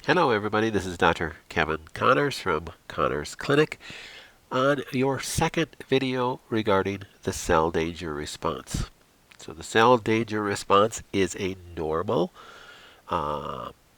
Hello everybody, this is Dr. Kevin Connors from Connors Clinic on your second video regarding the cell danger response. So the cell danger response is a normal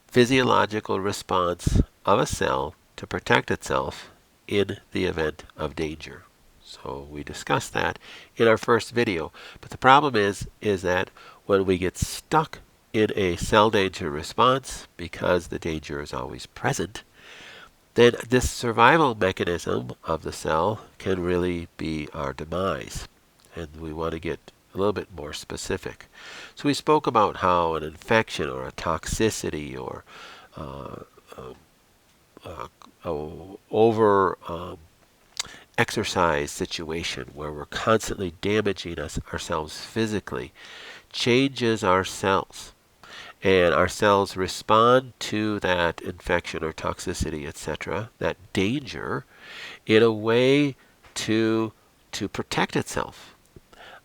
physiological response of a cell to protect itself in the event of danger. So we discussed that in our first video. But the problem is that when we get stuck in a cell danger response, because the danger is always present, then this survival mechanism of the cell can really be our demise. And we want to get a little bit more specific. So we spoke about how an infection or a toxicity or uh, over exercise situation where we're constantly damaging ourselves physically changes our cells. And our cells respond to that infection or toxicity, etc., that danger, in a way to protect itself,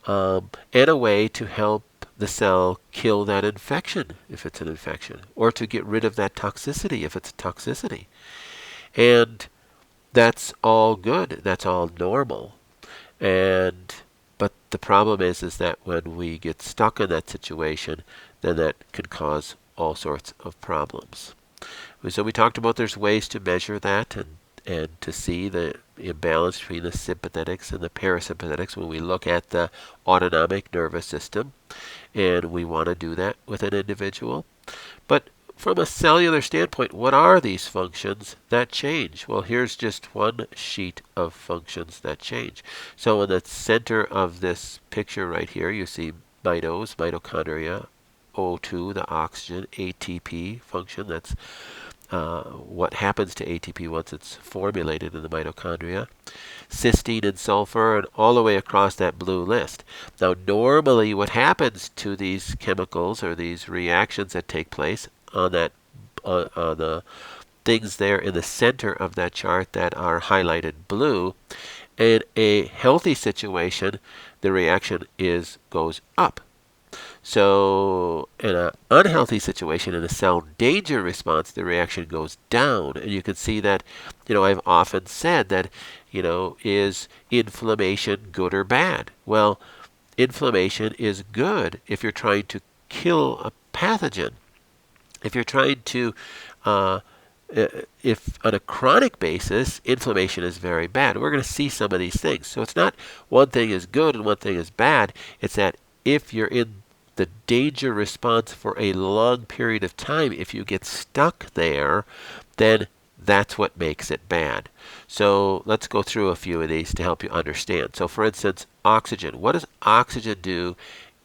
and a way to help the cell kill that infection if it's an infection, or to get rid of that toxicity if it's a toxicity. And that's all good. That's all normal. And but the problem is that when we get stuck in that situation, then that can cause all sorts of problems. So we talked about there's ways to measure that and to see the imbalance between the sympathetics and the parasympathetics when we look at the autonomic nervous system, and we want to do that with an individual. But from a cellular standpoint, what are these functions that change? Well, here's just one sheet of functions that change. So in the center of this picture right here, you see mitochondria, O2, the oxygen, ATP function. That's what happens to ATP once it's formulated in the mitochondria. Cysteine and sulfur, and all the way across that blue list. Now, normally what happens to these chemicals or these reactions that take place on that the things there in the center of that chart that are highlighted blue, in a healthy situation, the reaction goes up. So in an unhealthy situation, in a cell danger response, the reaction goes down. And you can see that, I've often said that, is inflammation good or bad? Well, inflammation is good if you're trying to kill a pathogen. If you're trying to, if on a chronic basis, inflammation is very bad. We're going to see some of these things. So it's not one thing is good and one thing is bad. It's that if you're in the danger response for a long period of time, if you get stuck there, then that's what makes it bad. So let's go through a few of these to help you understand. So for instance, oxygen. What does oxygen do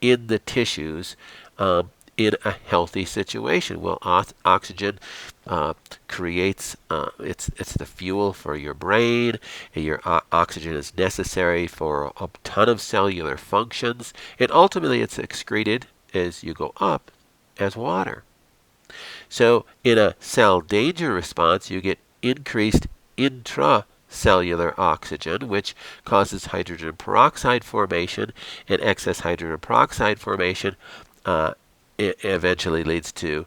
in the tissues in a healthy situation? Well, oxygen creates, it's the fuel for your brain. And your oxygen is necessary for a ton of cellular functions. And ultimately, it's excreted as you go up as water. So in a cell danger response, you get increased intracellular oxygen, which causes hydrogen peroxide formation, and excess hydrogen peroxide formation it eventually leads to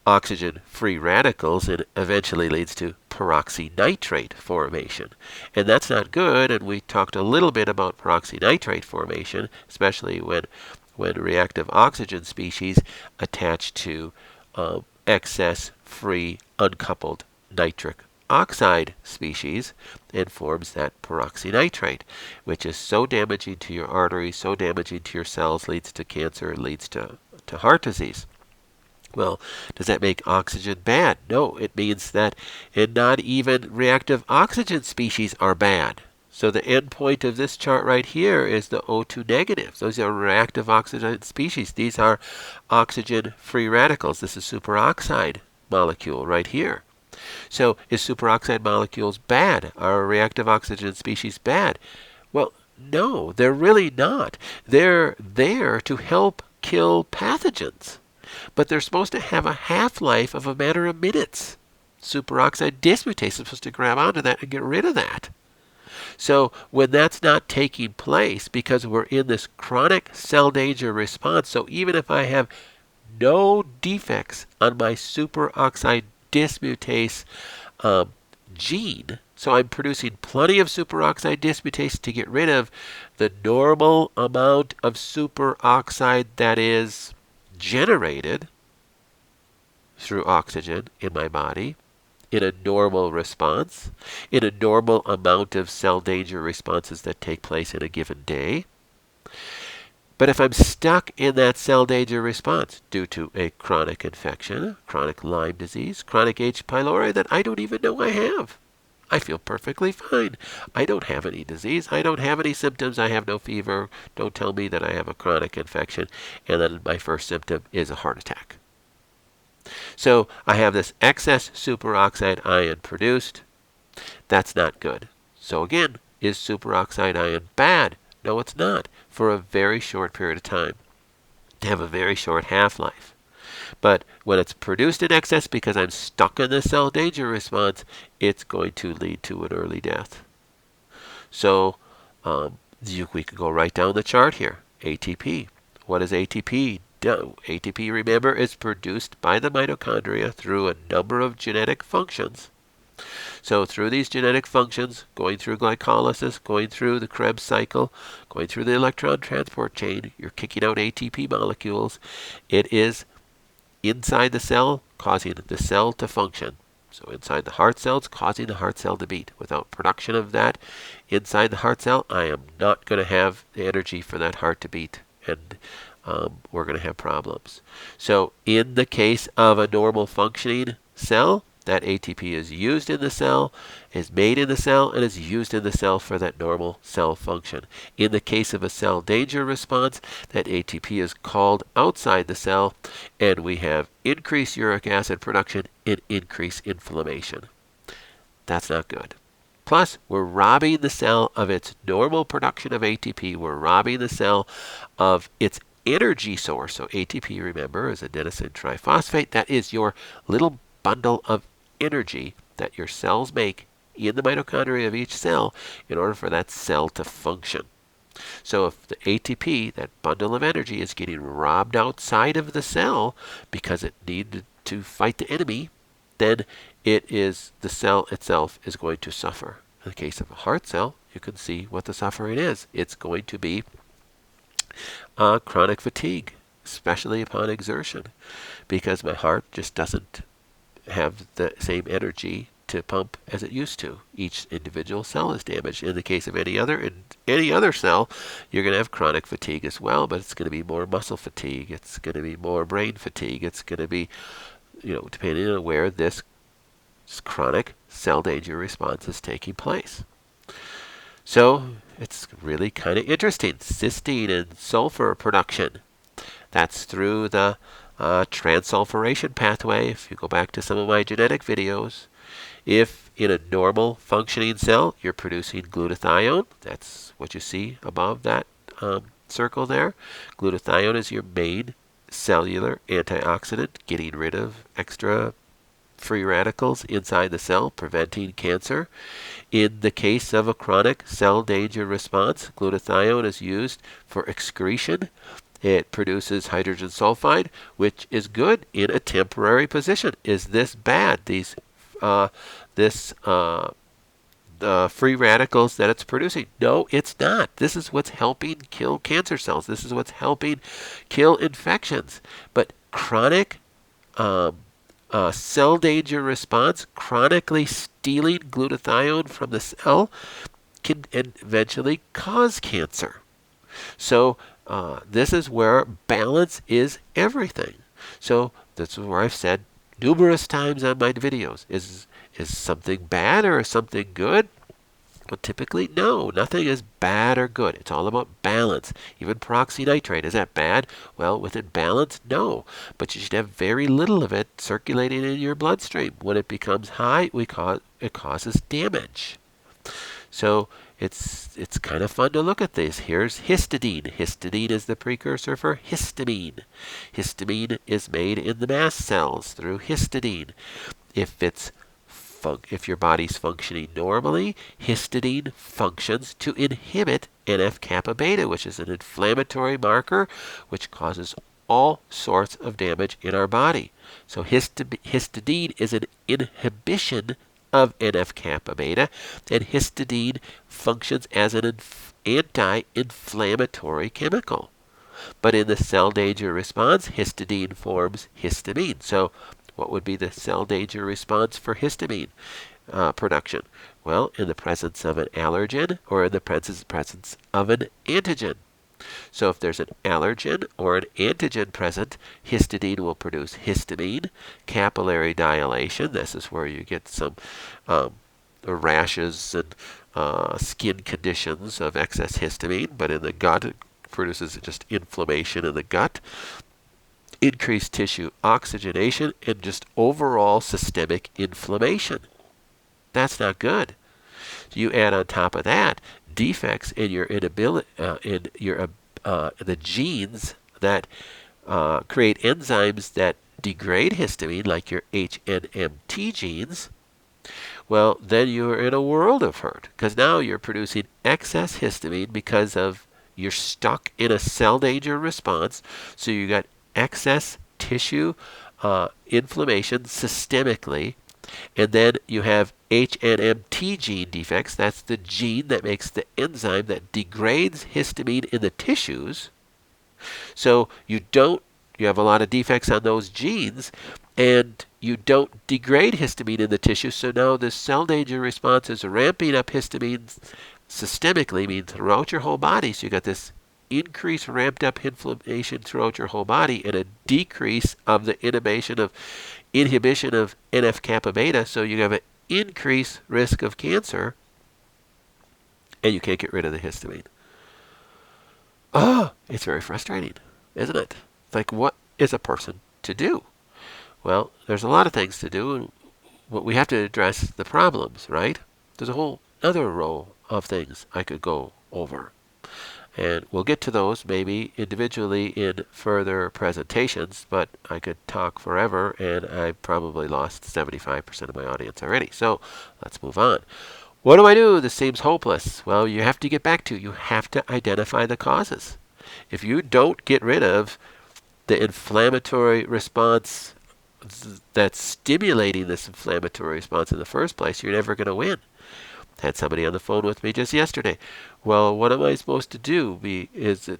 oxygen free radicals, and eventually leads to peroxynitrate formation. And that's not good, and we talked a little bit about peroxynitrate formation, especially when reactive oxygen species attach to excess free uncoupled nitric oxide species, and forms that peroxynitrate, which is so damaging to your arteries, so damaging to your cells, leads to cancer, leads to heart disease. Well, does that make oxygen bad? No, it means that not even reactive oxygen species are bad. So the end point of this chart right here is the O2 negative. Those are reactive oxygen species. These are oxygen free radicals. This is superoxide molecule right here. So is superoxide molecules bad? Are reactive oxygen species bad? Well, no, they're really not. They're there to help kill pathogens, but they're supposed to have a half-life of a matter of minutes. Superoxide dismutase is supposed to grab onto that and get rid of that. So when that's not taking place, because we're in this chronic cell danger response, so even if I have no defects on my superoxide dismutase gene. So I'm producing plenty of superoxide dismutase to get rid of the normal amount of superoxide that is generated through oxygen in my body in a normal response, in a normal amount of cell danger responses that take place in a given day. But if I'm stuck in that cell danger response due to a chronic infection, chronic Lyme disease, chronic H. pylori that I don't even know I have, I feel perfectly fine. I don't have any disease. I don't have any symptoms. I have no fever. Don't tell me that I have a chronic infection and then my first symptom is a heart attack. So I have this excess superoxide ion produced. That's not good. So again, is superoxide ion bad? No, it's not. For a very short period of time. To have a very short half-life. But when it's produced in excess because I'm stuck in the cell danger response, it's going to lead to an early death. So we could go right down the chart here. ATP. What is ATP? ATP, remember, is produced by the mitochondria through a number of genetic functions. So through these genetic functions, going through glycolysis, going through the Krebs cycle, going through the electron transport chain, you're kicking out ATP molecules. It is inside the cell, causing the cell to function. So inside the heart cells, causing the heart cell to beat. Without production of that inside the heart cell, I am not going to have the energy for that heart to beat. And we're going to have problems. So in the case of a normal functioning cell, that ATP is used in the cell, is made in the cell, and is used in the cell for that normal cell function. In the case of a cell danger response, that ATP is called outside the cell, and we have increased uric acid production and increased inflammation. That's not good. Plus, we're robbing the cell of its normal production of ATP. We're robbing the cell of its energy source. So ATP, remember, is adenosine triphosphate. That is your little bundle of energy that your cells make in the mitochondria of each cell in order for that cell to function. So if the ATP, that bundle of energy, is getting robbed outside of the cell because it needed to fight the enemy, then the cell itself is going to suffer. In the case of a heart cell, you can see what the suffering is. It's going to be chronic fatigue, especially upon exertion, because my heart just doesn't have the same energy to pump as it used to. Each individual cell is damaged. In the case of any other cell, you're going to have chronic fatigue as well, but it's going to be more muscle fatigue. It's going to be more brain fatigue. It's going to be, depending on where this chronic cell danger response is taking place. So it's really kind of interesting. Cysteine and sulfur production. That's through the transsulfuration pathway. If you go back to some of my genetic videos, if in a normal functioning cell you're producing glutathione, that's what you see above that circle there. Glutathione is your main cellular antioxidant, getting rid of extra free radicals inside the cell, preventing cancer. In the case of a chronic cell danger response, glutathione is used for excretion. It produces hydrogen sulfide, which is good in a temporary position. Is this bad? The free radicals that it's producing? No, it's not. This is what's helping kill cancer cells. This is what's helping kill infections. But chronic cell danger response, chronically stealing glutathione from the cell, can eventually cause cancer. So this is where balance is everything. So this is where I've said numerous times on my videos, is something bad or is something good? Well, typically, no. Nothing is bad or good. It's all about balance. Even peroxynitrite, is that bad? Well, within balance, no. But you should have very little of it circulating in your bloodstream. When it becomes high, it causes damage. So it's kind of fun to look at this. Here's histidine. Histidine is the precursor for histamine. Histamine is made in the mast cells through histidine. If your body's functioning normally, histidine functions to inhibit NF-kappa beta, which is an inflammatory marker which causes all sorts of damage in our body. So histidine is an inhibition of NF-kappa beta, and histidine functions as an anti-inflammatory chemical. But in the cell danger response, histidine forms histamine. So what would be the cell danger response for histamine production? Well, in the presence of an allergen or in the presence of an antigen. So if there's an allergen or an antigen present, histidine will produce histamine, capillary dilation. This is where you get some rashes and skin conditions of excess histamine, but in the gut it produces just inflammation in the gut, increased tissue oxygenation, and just overall systemic inflammation. That's not good. You add on top of that defects in your inability, the genes that create enzymes that degrade histamine, like your HNMT genes. Well, then you're in a world of hurt, because now you're producing excess histamine because of you're stuck in a cell danger response. So you got excess tissue inflammation systemically. And then you have HNMT gene defects. That's the gene that makes the enzyme that degrades histamine in the tissues. So you have a lot of defects on those genes, and you don't degrade histamine in the tissue. So now this cell danger response is ramping up histamine systemically, means throughout your whole body. So you got this increased ramped up inflammation throughout your whole body and a decrease of the inhibition of NF-kappa beta. So you have an increased risk of cancer, and you can't get rid of the histamine. It's very frustrating, isn't it? It's like, what is a person to do? Well, there's a lot of things to do, and we have to address the problems, right? There's a whole other row of things I could go over. And we'll get to those maybe individually in further presentations, but I could talk forever, and I probably lost 75% of my audience already. So let's move on. What do I do? This seems hopeless. Well, you have to identify the causes. If you don't get rid of the inflammatory response that's stimulating this inflammatory response in the first place, you're never going to win. Had somebody on the phone with me just yesterday. Well, what am I supposed to do? Is it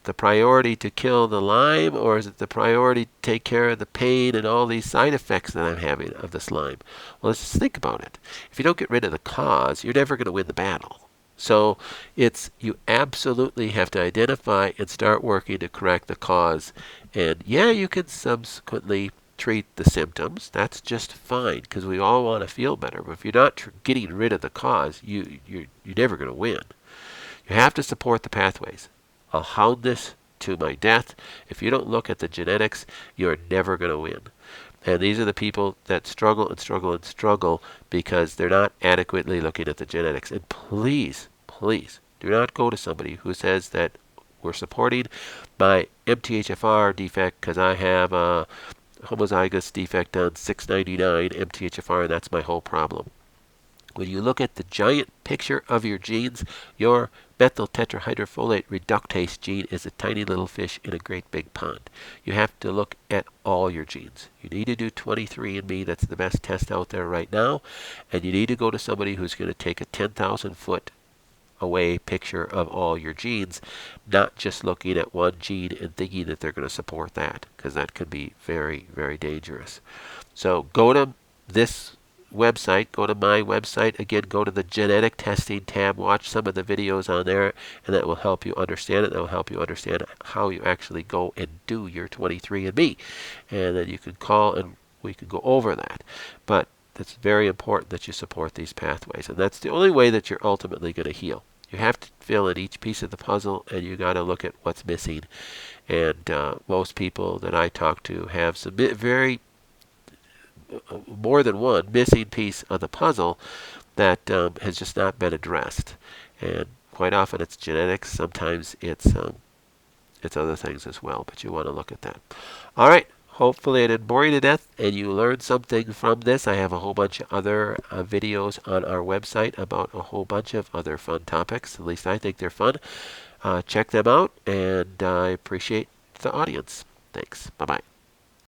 the priority to kill the Lyme, or is it the priority to take care of the pain and all these side effects that I'm having of this Lyme? Well, let's just think about it. If you don't get rid of the cause, you're never going to win the battle. So you absolutely have to identify and start working to correct the cause. And yeah, you can subsequently treat the symptoms. That's just fine, because we all want to feel better. But if you're not getting rid of the cause, you're never going to win. You have to support the pathways. I'll hound this to my death. If you don't look at the genetics, you're never going to win. And these are the people that struggle and struggle and struggle because they're not adequately looking at the genetics. And please, please, do not go to somebody who says that we're supporting my MTHFR defect because I have a homozygous defect on 699 MTHFR, and that's my whole problem. When you look at the giant picture of your genes, your methyl tetrahydrofolate reductase gene is a tiny little fish in a great big pond. You have to look at all your genes. You need to do 23andMe. That's the best test out there right now. And you need to go to somebody who's going to take a 10,000 foot away picture of all your genes, not just looking at one gene and thinking that they're going to support that, because that could be very, very dangerous. So go to this website, go to my website, again, go to the genetic testing tab, watch some of the videos on there, and that will help you understand it. That will help you understand how you actually go and do your 23andMe. And then you can call and we can go over that. But it's very important that you support these pathways, and that's the only way that you're ultimately going to heal. You have to fill in each piece of the puzzle, and you got to look at what's missing. And most people that I talk to have some more than one missing piece of the puzzle that has just not been addressed. And quite often it's genetics. Sometimes it's other things as well. But you want to look at that. All right. Hopefully I didn't bore you to death and you learned something from this. I have a whole bunch of other videos on our website about a whole bunch of other fun topics. At least I think they're fun. Check them out, and I appreciate the audience. Thanks. Bye-bye.